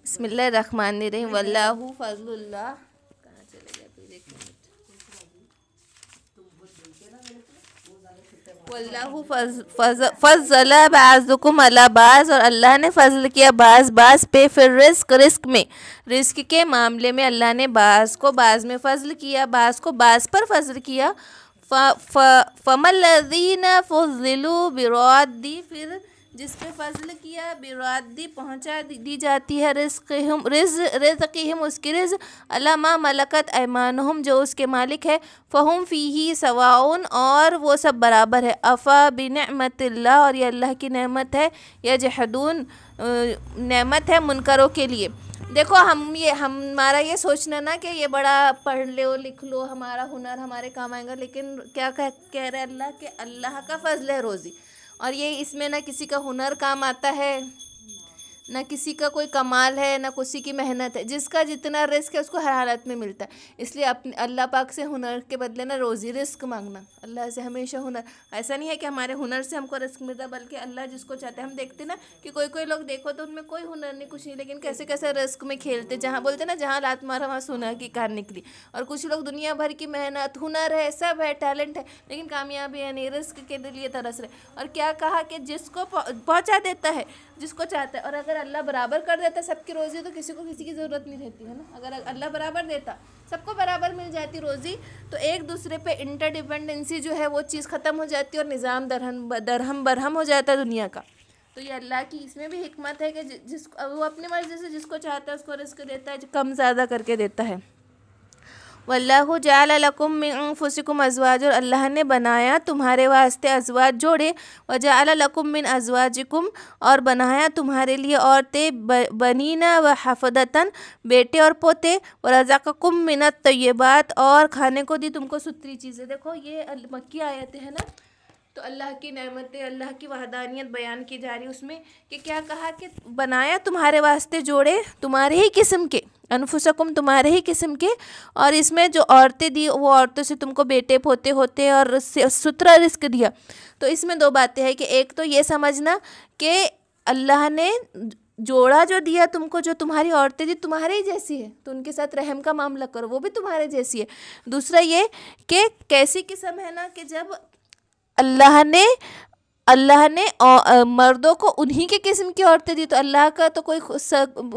बिस्मिल्लाहिर्रहमानिर्रहीम। वल्लाहु फज़लुल्लाह। कहाँ चले गए फिर, एक मिनट। वल्लाहु फज़्ज़ला बाज़ुकुम अला बाज़, और अल्लाह ने फ़ज़ल किया बाज़ बाज़ पे। फिर रिस्क में, रिस्क के मामले में अल्लाह ने बाज़ को बाज़ में फ़ज़ल किया, बाज़ को बाज़ पर फ़ज़ल किया। फ़मल्लज़ीना फ़ुज़्ज़िलू बिरद्दी, फिर जिस पे फ़ज़ल किया बिरद्दी पहुँचा दी जाती है रिज़्क़िहिम उसकी रिज़्क़, अला मा मलकत ऐमानुहुम जो उसके मालिक है, फ़हुम फ़ीही सवाउन और वो सब बराबर है। अफ़ा बिनिअमतिल्लाह, और ये अल्लाह की नेमत है, यजहदून नेमत है मुनकरों के लिए। देखो हमारा ये सोचना ना कि ये बड़ा पढ़ लो लिख लो हमारा हुनर हमारे काम आएगा, लेकिन क्या कह रहे अल्लाह कि अल्लाह का फ़ज़ल है रोज़ी, और ये इसमें ना किसी का हुनर काम आता है, ना किसी का कोई कमाल है, ना किसी की मेहनत है। जिसका जितना रिस्क है उसको हर हालत में मिलता है। इसलिए अपने अल्लाह पाक से हुनर के बदले ना रोज़ी रिस्क मांगना, अल्लाह से हमेशा हुनर। ऐसा नहीं है कि हमारे हुनर से हमको रिस्क मिलता, बल्कि अल्लाह जिसको चाहते हैं। हम देखते ना कि कोई लोग देखो तो उनमें कोई हुनर नहीं कुछ नहीं, लेकिन कैसे कैसे रिस्क में खेलते, जहाँ बोलते ना जहाँ लात मारा वहाँ सोना की कार निकली। और कुछ लोग दुनिया भर की मेहनत हुनर है सब है टैलेंट है, लेकिन कामयाबी है नहीं, रिस्क के लिए तरस रहे। और क्या कहा कि जिसको पहुँचा देता है जिसको चाहता है, और अगर अल्लाह बराबर कर देता सबकी रोज़ी तो किसी को किसी की ज़रूरत नहीं रहती है ना। अगर अल्लाह बराबर देता सबको बराबर मिल जाती रोज़ी, तो एक दूसरे पे इंटरडिपेंडेंसी जो है वो चीज़ ख़त्म हो जाती और निज़ाम दरहम बरहम हो जाता दुनिया का। तो ये अल्लाह की इसमें भी हिकमत है कि जिसको वो अपनी मर्ज़ी से जिसको चाहता है उसको रिस्क देता है, कम ज़्यादा करके देता है। वल्लाहु जअल लकुम मिन अनफुसिकुम अज़वाज, और अल्लाह ने बनाया तुम्हारे वास्ते अज़वाज जोड़े। व जअल लकुम मिन अज़वाजिकुम, और बनाया तुम्हारे लिए औरतें बनीना व हफ़दतन बेटे और पोते। व रज़क़कुम मिनत तय्यबात, और खाने को दी तुमको सुथरी चीज़ें। देखो ये मक्की आयतें हैं ना, तो अल्लाह की नेमतें अल्लाह की वहदानियत बयान की जा रही उसमें कि क्या कहा कि बनाया तुम्हारे वास्ते जोड़े तुम्हारे ही किस्म के, अनफुसकुम तुम्हारे ही किस्म के। और इसमें जो औरतें दी वो औरतों से तुमको बेटे पोते होते और सुथरा रिस्क दिया। तो इसमें दो बातें हैं कि एक तो ये समझना कि अल्लाह ने जोड़ा जो दिया तुमको, जो तुम्हारी औरतें दी तुम्हारे ही जैसी है, तो उनके साथ रहम का मामला करो, वो भी तुम्हारे जैसी है। दूसरा ये कि कैसी किस्म है ना कि जब अल्लाह ने मर्दों को उन्हीं के किस्म की औरतें दी, तो अल्लाह का तो कोई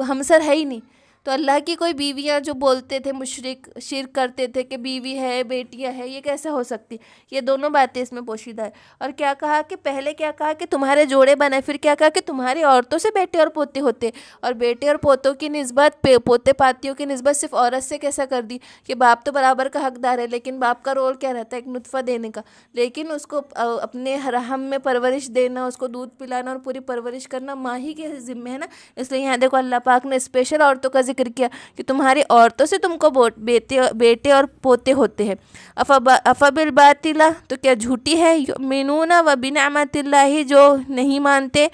हमसर है ही नहीं। तो अल्लाह की कोई बीवियाँ जो बोलते थे मुशरिक शिर्क करते थे कि बीवी है बेटियाँ है, ये कैसे हो सकती। ये दोनों बातें इसमें पोशीदा है। और क्या कहा कि पहले क्या कहा कि तुम्हारे जोड़े बने, फिर क्या कहा कि तुम्हारी औरतों से बेटे और पोते होते। और बेटे और पोतों की निस्बत पोते पातियों की निस्बत सिर्फ औरत से कैसा कर दी कि बाप तो बराबर का हकदार है, लेकिन बाप का रोल क्या रहता है, एक नुत्फ़ा देने का, लेकिन उसको अपने रहम में परवरिश देना, उसको दूध पिलाना और पूरी परवरिश करना माँ ही के ज़िम्मे है ना। इसलिए यहाँ देखो अल्लाह पाक ने स्पेशल औरतों का जिक्र किया कि तुम्हारी औरतों से तुमको बेटे और पोते होते हैं। अफ़बिल बातिला, तो क्या झूठी है युमिनूना व बिनिअमतिल्लाहि, जो नहीं मानते,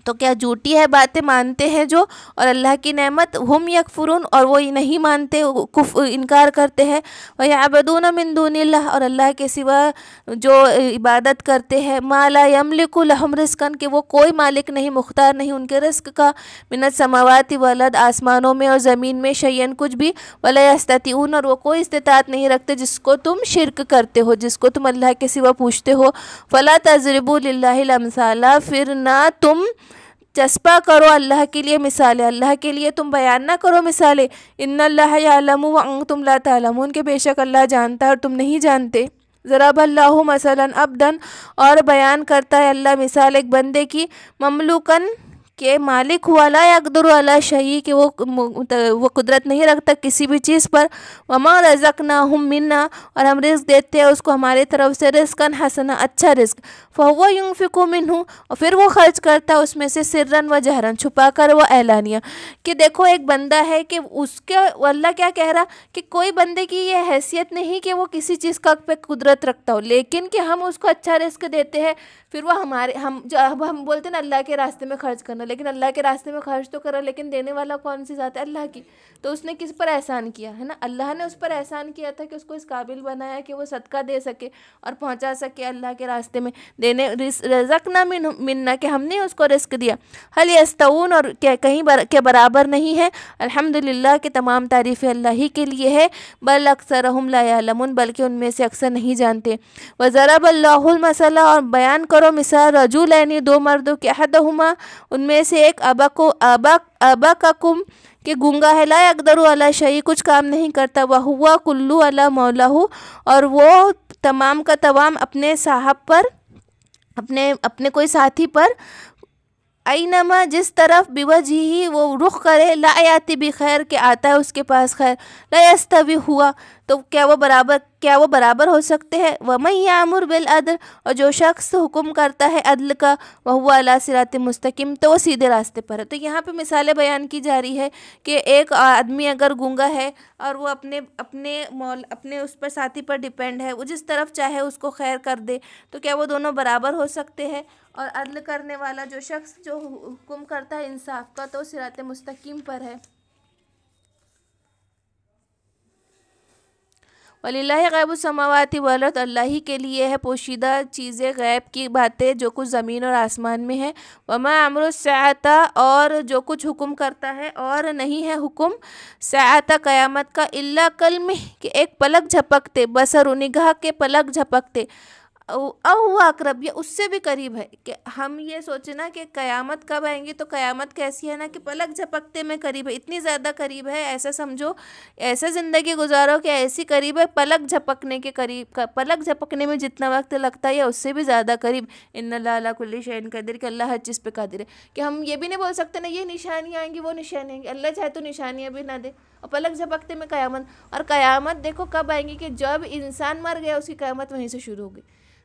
तो क्या झूठी है बातें मानते हैं जो, और अल्लाह की नेमत हुम यकफुरून, और वो नहीं मानते इनकार करते हैं। व यअबदून मिन दूनिल्लाह, और अल्लाह के सिवा जो इबादत करते हैं, मा ला यमलिकु लहुम रिज़्क़न, कि वो कोई मालिक नहीं मुख्तार नहीं उनके रिस्क का, मिनत समावाति वलद आसमानों में और ज़मीन में, शय्यन कुछ भी, वला यस्ततीऊन, और वो कोई इस्तिताअत नहीं रखते जिसको तुम शिर्क करते हो, जिसको तुम अल्लाह के सिवा पूछते हो। फ़ला तज़रिबू लिल्लाहिल अमसाला, फिर ना तुम चस्पा करो अल्लाह के लिए मिसालें, अल्लाह के लिए तुम बयान ना करो मिसालें। इन्नल्लाह यअलमु व अंतुम ला तअलमून, के बेशक अल्लाह जानता है और तुम नहीं जानते। ज़रबल्लाहु मसलन अब्दन, और बयान करता है अल्लाह मिसाल एक बंदे की, ममलूकन के मालिक हुआ, ला यक़दिरु अला शैई, कि वो कुदरत नहीं रखता किसी भी चीज़ पर। वमा रज़क़नाहुम मिन्ना, और हम रिज़्क़ देते हैं उसको हमारे तरफ से, रिज़्क़न हसना अच्छा रिज़्क़, फ़हुवा युनफ़िक़ु मिन्हु, और फिर वो खर्च करता है उसमें से, सिर्रन व जहरन छुपा कर व ऐलानिया। कि देखो एक बंदा है कि उसके अल्लाह क्या कह रहा कि कोई बंदे की ये हैसियत नहीं कि वो किसी चीज़ का पे कुदरत रखता हो, लेकिन कि हम उसको अच्छा रिज़्क़ देते हैं, फिर वो हम बोलते हैं ना अल्लाह के रास्ते में खर्च करना, लेकिन अल्लाह के रास्ते में खर्च तो करा, लेकिन देने वाला कौन सी ज़ात है? अल्लाह की। तो उसने किस पर एहसान किया है ना? अल्लाह ने उस पर एहसान किया था कि उसको इस काबिल बनाया कि वो सदका दे सके और पहुंचा सके अल्लाह के रास्ते में देने। रज़क़ना मिन्ना, कि हमने उसको रिस्क दिया। हल यस्तऊन, और क्या कहीं के बराबर नहीं है। अल्हम्दुलिल्लाह, कि तमाम तारीफ़ें अल्लाह ही के लिए है। बल अक्सरहुम ला यअलमून, बल्कि उनमें से अक्सर नहीं जानते। व ज़रबल्लाहुल मसला, और बयान करो मिसाल रजुलैनी, दो मर्दों के, अहदहुमा, उनमें से एक अबककुम, कि गूंगा है, ला यक़दरु अला शै, कुछ काम नहीं करता, व हुवा कुल्लु अला मौलाहू, और वो तमाम का तमाम अपने साहब पर, अपने कोई साथी पर, आइनमा, जिस तरफ बिवजही, वो रुख करे, ला याति भी खैर, के आता है उसके पास खैर, ला यस्तवी हुआ, तो क्या वो बराबर हो सकते हैं? वमन यामुर बिल अदल, और जो शख्स हुक्म करता है अदल का, वह हुआ अला सिरात मुस्तकीम, तो वो सीधे रास्ते पर है। तो यहाँ पे मिसालें बयान की जा रही है कि एक आदमी अगर गूंगा है और वो अपने उस पर साथी पर डिपेंड है, वो जिस तरफ चाहे उसको खैर कर दे, तो क्या वो दोनों बराबर हो सकते हैं? और अदल करने वाला जो शख्स जो हुक्म करता है इंसाफ का, तो सिरात मुस्तकीम पर है। वलिल्लाहि गैबुस समावाति वल अर्द, अल्लाह ही के लिए है पोशीदा चीज़ें, गैब की बातें, जो कुछ ज़मीन और आसमान में है। वमा अमरुस सआता, और जो कुछ हुक्म करता है, और नहीं है हुक्म सआता क़यामत का, इल्ला कलमिह, कि एक पलक झपकते, बसर निगाह के पलक झपकते, हुआ अकरब, ये उससे भी करीब है। कि हम ये सोचे ना कि क़यामत कब आएंगी, तो क़यामत कैसी है ना कि पलक झपकते में करीब है, इतनी ज़्यादा करीब है, ऐसा समझो, ऐसा ज़िंदगी गुजारो कि ऐसी करीब है, पलक झपकने के करीब का, पलक झपकने में जितना वक्त लगता है उससे भी ज़्यादा करीब। इन्नल्लाह अला कुल्ली शैइन क़दीर, कि अल्लाह हर चीज़ पे कादिर है। कि हम ये भी नहीं बोल सकते ना ये निशानियाँ आएंगी, वो निशानियाँ आएंगी, अल्लाह चाहे तो निशानियाँ भी ना दे, और पलक झपकते में क़यामत। और क़यामत देखो कब आएंगी, कि जब इंसान मर गया उसकी क़यामत वहीं से शुरू होगी।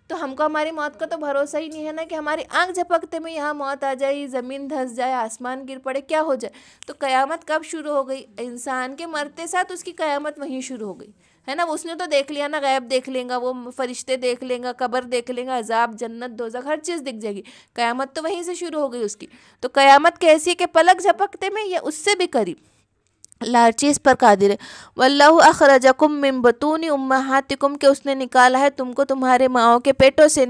तो हमको हमारी मौत का तो भरोसा ही नहीं है ना, कि हमारी आंख झपकते में यहाँ मौत आ जाए, ज़मीन धंस जाए, आसमान गिर पड़े, क्या हो जाए। तो क़यामत कब शुरू हो गई? इंसान के मरते साथ उसकी क़यामत वहीं शुरू हो गई, है ना। उसने तो देख लिया ना, गैब देख लेगा, वो फरिश्ते देख लेगा, कब्र देख लेगा, अजाब, जन्नत, दोज़ख, हर चीज़ दिख जाएगी। क़यामत तो वहीं से शुरू हो गई उसकी। तो क़यामत कैसी है कि पलक झपकते में, या उससे भी करीब, अल्लाह हर चीज़ पर कादिर है। वल्लाहु अखरजकुम मिन बतूनि उम्महातिकुम, के उसने निकाला है तुमको तुम्हारे माओं के पेटों से,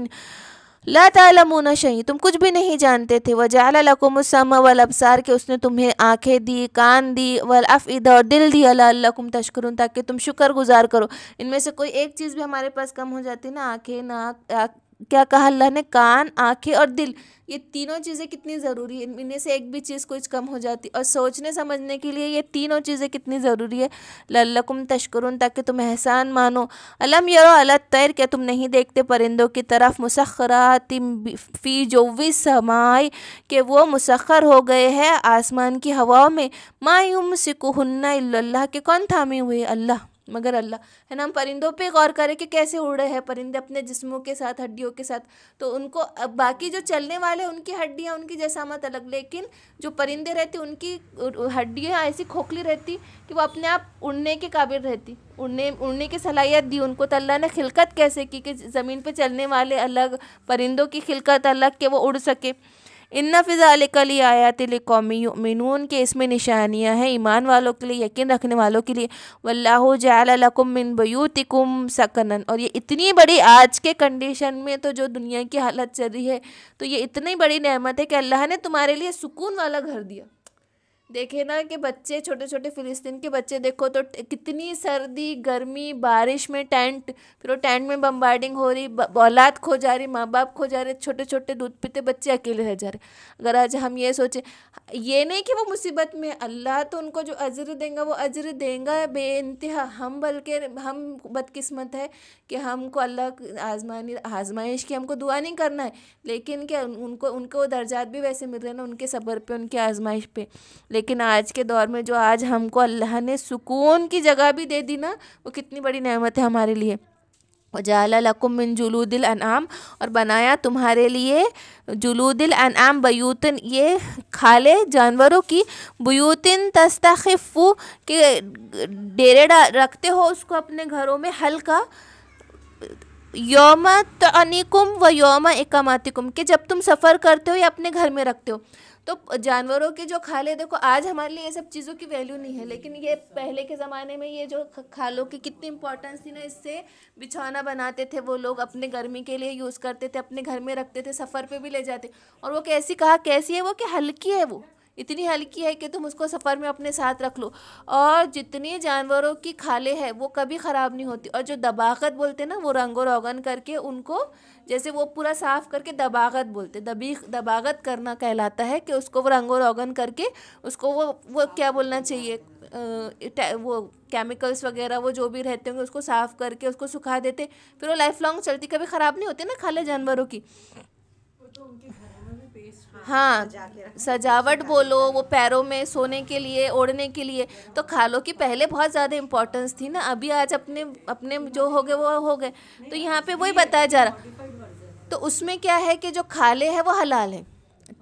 ला तालमूना शैअ, तुम कुछ भी नहीं जानते थे। वजअल लकुमुस समा वल अब्सार, के उसने तुम्हें आँखें दी, कान दी, वल अफ़इदा, और दिल दिया, लअल्लकुम तशकुरून, ताकि तुम शुक्र गुजार करो। इनमें से कोई एक चीज़ भी हमारे पास कम हो जाती है ना, आँखें, नाक, क्या कहा अल्लाह ने, कान, आँखें और दिल, ये तीनों चीज़ें कितनी ज़रूरी है। इनमें से एक भी चीज़ कुछ कम हो जाती, और सोचने समझने के लिए ये तीनों चीज़ें कितनी ज़रूरी है। लअल्लकुम तशकुरून, ताकि तुम एहसान मानो। अलम यरो अला तैर, क्या तुम नहीं देखते परिंदों की तरफ, मुसख्खरातिम फ़ी जोव्वी समाई, कि वो मुसख्खर हो गए हैं आसमान की हवाओं में। मा युमसिकुहुन्ना इल्लल्लाह, के कौन थामे हुए? अल्लाह, मगर अल्लाह, है ना। हम परिंदों पे गौर करें कि कैसे उड़ रहे हैं परिंदे अपने जिस्मों के साथ, हड्डियों के साथ। तो उनको बाकी जो चलने वाले उनकी हड्डियाँ, उनकी जसामत अलग, लेकिन जो परिंदे रहते उनकी हड्डियाँ ऐसी खोखली रहती कि वो अपने आप उड़ने के काबिल रहती, उड़ने की सलाहियत दी उनको। तो अल्लाह ने खिलकत कैसे की कि ज़मीन पे चलने वाले अलग, परिंदों की खिलकत अलग, कि वो उड़ सके। इन्ना फ़ी ज़ालिका लिआयातिन लिक़ौमिन युमिनून, के इसमें निशानियाँ हैं ईमान वालों के लिए, यकीन रखने वालों के लिए। वल्लाहु जअल लकुम मिन बुयूतिकुम सकनन, और ये इतनी बड़ी आज के कंडीशन में तो जो दुनिया की हालत चल रही है, तो ये इतनी बड़ी नेमत है कि अल्लाह ने तुम्हारे लिए सुकून वाला घर दिया। देखे ना कि बच्चे, छोटे छोटे फ़िलिस्तीन के बच्चे देखो तो कितनी सर्दी, गर्मी, बारिश में टेंट, फिर वो टेंट में बम्बार्डिंग हो रही, औलाद खो जा रही, माँ बाप खो जा रहे, छोटे छोटे दूध पीते बच्चे अकेले रह जा रहे। अगर आज हम ये सोचें, ये नहीं कि वो मुसीबत में, अल्लाह तो उनको जो अजर देंगे वो अजर देंगे बेइंतहा। हम बल्कि हम बदकिस्मत है कि हमको अल्लाह आजमाइश की हमको दुआ नहीं करना है, लेकिन क्या उनको दर्जात भी वैसे मिल रहे हैं ना, उनके सब्र पे, उनके आजमाइश पे। लेकिन आज के दौर में जो आज हमको अल्लाह ने सुकून की जगह भी दे दी ना, वो कितनी बड़ी नेमत है हमारे लिए। वजाला लकुम मिन जुलूदिल अनआम, और बनाया तुम्हारे लिए जुलूदिल अनआम बयूतिन, ये खाले जानवरों की, बुयूतिन तस्तखिफ़ु, के डेरे रखते हो उसको अपने घरों में, हल्का, यौमा तअनिकुम व यौमा इकामतिकुम, के जब तुम सफ़र करते हो या अपने घर में रखते हो। तो जानवरों के जो खाले, देखो आज हमारे लिए ये सब चीज़ों की वैल्यू नहीं है, लेकिन ये पहले के ज़माने में ये जो खालों की कितनी इंपॉर्टेंस थी ना, इससे बिछौना बनाते थे वो लोग, अपने गर्मी के लिए यूज़ करते थे, अपने घर में रखते थे, सफ़र पे भी ले जाते। और वो कैसी है वो, कि हल्की है, वो इतनी हल्की है कि तुम उसको सफ़र में अपने साथ रख लो। और जितनी जानवरों की खालें हैं वो कभी ख़राब नहीं होती। और जो दबागत बोलते ना, वो रंगो रोगन करके उनको, जैसे वो पूरा साफ़ करके दबागत बोलते, दबागत करना कहलाता है, कि उसको वो रंगो रोगन करके उसको वो क्या बोलना चाहिए, वो केमिकल्स वगैरह वो जो भी रहते होंगे उसको साफ़ करके उसको सुखा देते, फिर वो लाइफ लॉन्ग चलती, कभी ख़राब नहीं होती ना खाले जानवरों की। हाँ, सजावट बोलो, वो पैरों में सोने के लिए, ओढ़ने के लिए। तो खालों की पहले बहुत ज़्यादा इम्पोर्टेंस थी ना, अभी आज अपने अपने जो हो गए वो हो गए। तो यहाँ पे वही बताया जा रहा। तो उसमें क्या है कि जो खाले हैं वो हलाल है,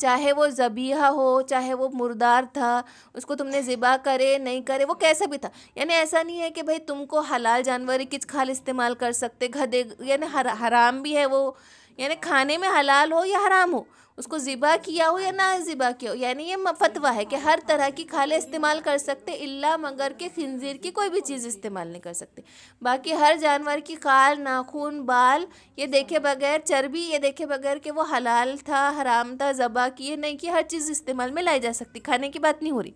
चाहे वो ज़बीहा हो, चाहे वो मुर्दार था, उसको तुमने ज़िबा करे नहीं करे, वो कैसा भी था। यानी ऐसा नहीं है कि भाई तुमको हलाल जानवर की खाल इस्तेमाल कर सकते, गधे यानी हराम भी है वो, यानी खाने में हलाल हो या हराम हो, उसको ज़िबा किया हो या ना ज़िबा किया हो, यानी ये फतवा है कि हर तरह की खालें इस्तेमाल कर सकते, इल्ला मगर के खिंजीर की कोई भी चीज़ इस्तेमाल नहीं कर सकते। बाकी हर जानवर की खाल, नाखून, बाल, ये देखे बगैर, चर्बी ये देखे बगैर कि वो हलाल था, हराम था, ज़बा किए नहीं किए, हर चीज़ इस्तेमाल में लाई जा सकती। खाने की बात नहीं हो रही,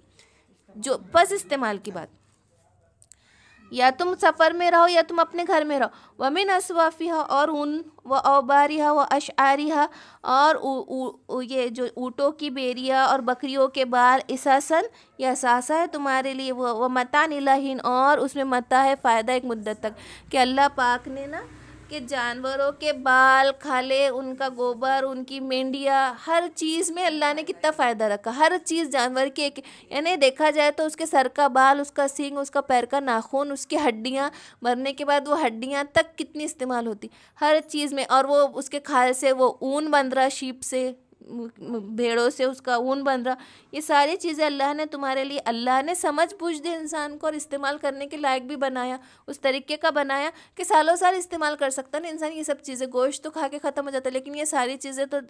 जो बस इस्तेमाल की बात। या तुम सफ़र में रहो या तुम अपने घर में रहो। वमिन असवाफ़िहा, और ऊन, व औबारिहा व अशआरिहा, और ये जो ऊँटों की बेरिया और बकरियों के बाल, इसासन, यह असासा है तुम्हारे लिए, वो मतान इलाहिन, और उसमें मता है फ़ायदा एक मुद्दत तक। कि अल्लाह पाक ने ना कि जानवरों के बाल, खाले, उनका गोबर, उनकी मेंढिया, हर चीज़ में अल्लाह ने कितना फ़ायदा रखा। हर चीज़ जानवर की एक, यानी देखा जाए तो उसके सर का बाल, उसका सींग, उसका पैर का नाखून, उसकी हड्डियाँ, मरने के बाद वो हड्डियाँ तक कितनी इस्तेमाल होती हर चीज़ में। और वो उसके खाल से वो ऊन बन रहा, शीप से, भेड़ों से उसका ऊन बन रहा। ये सारी चीज़ें अल्लाह ने तुम्हारे लिए, अल्लाह ने समझ बूझ दी इंसान को और इस्तेमाल करने के लायक भी बनाया, उस तरीके का बनाया कि सालों साल इस्तेमाल कर सकता ना इंसान। ये सब चीज़ें, गोश्त तो खा के ख़त्म हो जाता है, लेकिन ये सारी चीज़ें तो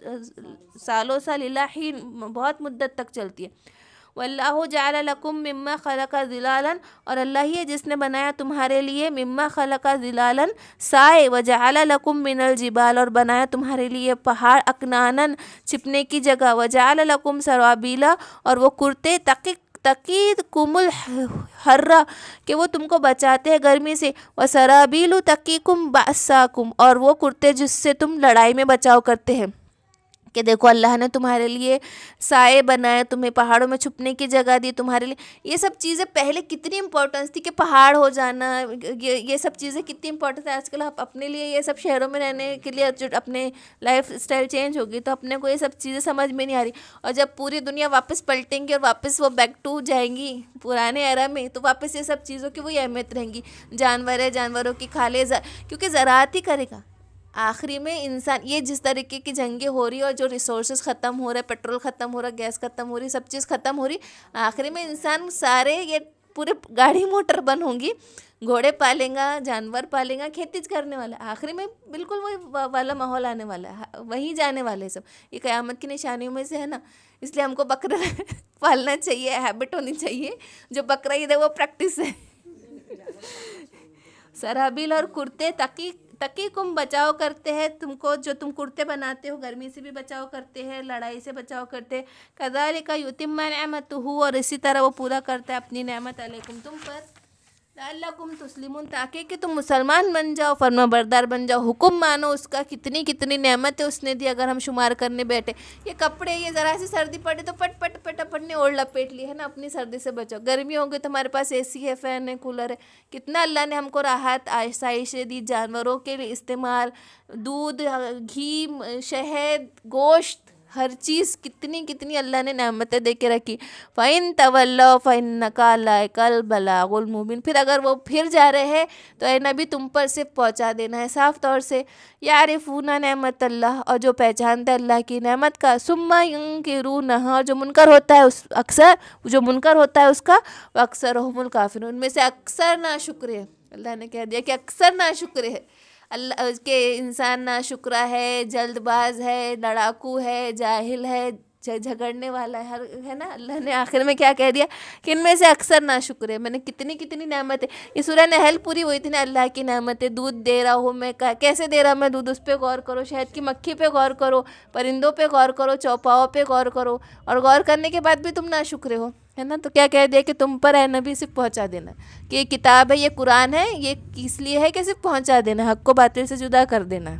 सालों साल, इलाही बहुत मुद्दत तक चलती है। वल्लाहु जअल लकुम मिम्मा खलका ज़िलालन, और अल्लाह ही है जिसने बनाया तुम्हारे लिए, मिम्मा खलका ज़िलालन, साए, व जअल लकुम मिनल जिबाल, और बनाया तुम्हारे लिए पहाड़, अकनानन, छिपने की जगह, व जअल लकुम सराबीला, और वो कुर्ते, तकीद कुमुल हर्रा, कि वो तुमको बचाते हैं गर्मी से, व सराबीलु तकीकुम बासाकुम, और वो कुर्ते जिससे तुम लड़ाई में बचाव करते हैं। कि देखो अल्लाह ने तुम्हारे लिए साए बनाए, तुम्हें पहाड़ों में छुपने की जगह दी तुम्हारे लिए। ये सब चीज़ें पहले कितनी इंपॉर्टेंस थी, कि पहाड़ हो जाना, ये सब चीज़ें कितनी इंपॉर्टेंस है। आजकल आप अपने लिए ये सब शहरों में रहने के लिए जो अपने लाइफ स्टाइल चेंज होगी, तो अपने को ये सब चीज़ें समझ में नहीं आ रही। और जब पूरी दुनिया वापस पलटेंगी और वापस वो बैक टू जाएंगी पुराने एरा में, तो वापस ये सब चीज़ों की वही अहमियत रहेंगी। जानवर है, जानवरों की खाले, क्योंकि ज़राअत ही करेगा आखिरी में इंसान। ये जिस तरीके की जंगें हो रही है और जो रिसोर्सेज ख़त्म हो रहे, पेट्रोल ख़त्म हो रहा, गैस ख़त्म हो रही, सब चीज़ ख़त्म हो रही, आखिरी में इंसान सारे ये पूरे गाड़ी मोटर बंद होंगी, घोड़े पालेगा, जानवर पालेगा, खेती करने वाला, आखिरी में बिल्कुल वही वाला माहौल आने वाला है, वहीं जाने वाले सब। ये क़यामत की निशानियों में से है ना, इसलिए हमको बकरा पालना चाहिए, हैबिट होनी चाहिए। जो बकरा ईद है वो प्रैक्टिस है। सराबिल और कुर्ते, तकी कुम, बचाव करते हैं तुमको, जो तुम कुर्ते बनाते हो गर्मी से भी बचाव करते हैं, लड़ाई से बचाव करते हैं। कज़ालिका युतिम्मा निअमतहु, और इसी तरह वो पूरा करता है अपनी नेमत अलैकुम तुम पर, लअल्लकुम तुस्लिमून, ताकि कि तुम मुसलमान बन जाओ, फरमाबरदार बन जाओ, हुक्म मानो उसका। कितनी कितनी नेमतें उसने दी अगर हम शुमार करने बैठे। ये कपड़े, ये ज़रा सी सर्दी पड़े तो पट पट पट पटने ओढ़ लपेट ली है ना, अपनी सर्दी से बचाओ। गर्मी होगी तो हमारे पास एसी है, फ़ैन है, कूलर है। कितना अल्लाह ने हमको राहत आसाइशें दी। जानवरों के लिए इस्तेमाल, दूध, घी, शहद, गोश्त, हर चीज़ कितनी कितनी अल्लाह ने नेमतें दे के रखी। फ़इन तवल्लो फ़इन्नका अलैकल बलागुल मुबीन, फिर अगर वो फिर जा रहे हैं तो ए नबी तुम पर सिर्फ पहुँचा देना है साफ़ तौर से। यारिफूना नेमत अल्लाह, और जो पहचानते अल्लाह की नेमत का, सुम्मा युनकिरूनहा, जो मुनकर होता है उस अक्सर, जो मुनकर होता है उसका, अक्सर हुमुल काफिरून, उनमें से अक्सर नाशुक्र है। अल्लाह ने कह दिया कि अक्सर नाशुक्र है। अल्लाह के इंसान नाशुक्रा है, जल्दबाज है, लड़ाकू है, जाहिल है, झगड़ने वाला है, हर है ना। अल्लाह ने आखिर में क्या कह दिया कि इनमें से अक्सर ना शुक्र है। मैंने कितनी कितनी नेमतें, ये सूरह नहल पूरी हुई थी ना, अल्लाह की नेमतें। दूध दे रहा हूँ मैं, कैसे दे रहा मैं दूध, उस पर गौर करो। शहद की मक्खी पे गौर करो, परिंदों पे गौर करो, चौपाओं पे गौर करो। और गौर करने के बाद भी तुम ना शुक्र हो, है ना। तो क्या कह दिया कि तुम पर है नबी सिर्फ पहुँचा देना, कि ये किताब है, ये कुरान है, ये इसलिए है कि सिर्फ पहुँचा देना, हक़ को बातिल से जुदा कर देना।